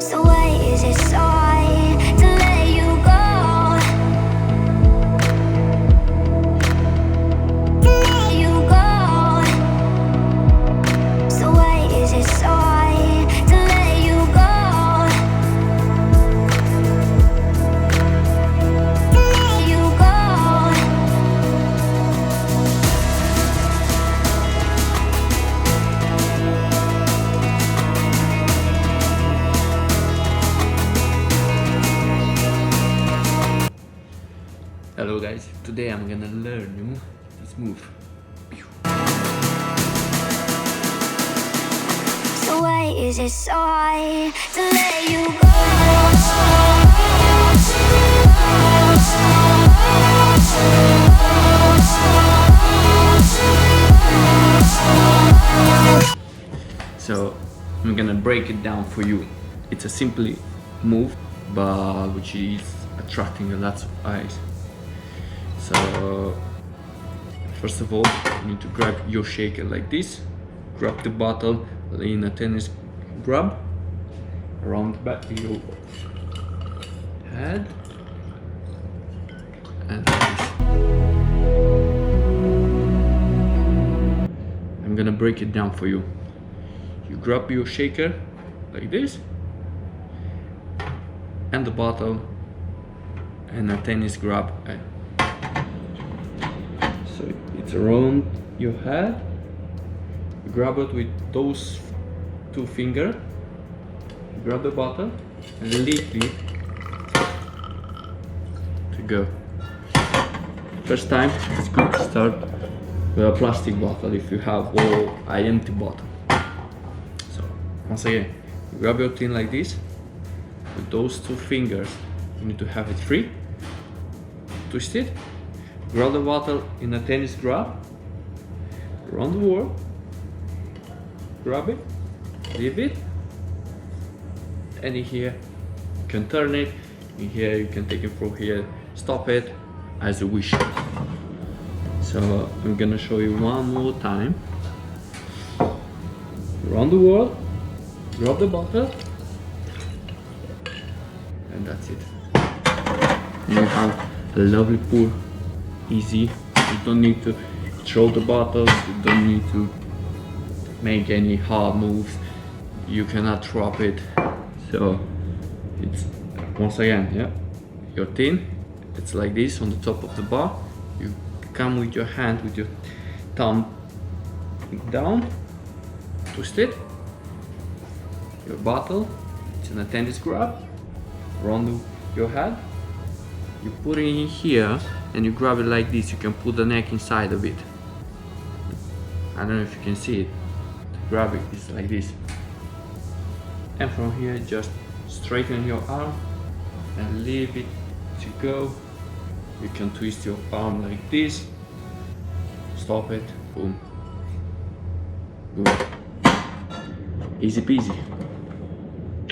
So why is it so hard to let you go? To let you go. So why is it so hard to let you go? To let you go. Hello guys, today I'm gonna learn you this move. So why is it so hard to let you go? So I'm gonna break it down for you. It's a simply move, but which is attracting a lot of eyes. So first of all, you need to grab your shaker like this. Grab the bottle in a tennis grab around the back of your head and like this. I'm gonna break it down for you. You grab your shaker like this and the bottle and a tennis grab. So it's around your head. You grab it with those two fingers. You grab the bottle and lift it to go. First time, it's good to start with a plastic bottle if you have an empty bottle. So once again, you grab your tin like this. With those two fingers, you need to have it free. Twist it. Grab the bottle in a tennis grab. Around the world. Grab it. Leave it. And in here, you can turn it. In here, you can take it from here. Stop it as you wish. So I'm gonna show you one more time. Around the world. Grab the bottle. And that's it. And you have a lovely pour. Easy. You don't need to throw the bottles. You don't need to make any hard moves. You cannot drop it. So it's once again, yeah. Your tin. It's like this on the top of the bar. You come with your hand, with your thumb down. Twist it. Your bottle. It's in a tennis grab. Around your head. You put it in here and you grab it like this. You can put the neck inside of it. I don't know if you can see it. Grab it, it's like this. And from here, just straighten your arm and leave it to go. You can twist your arm like this. Stop it. Boom. Good. Easy peasy.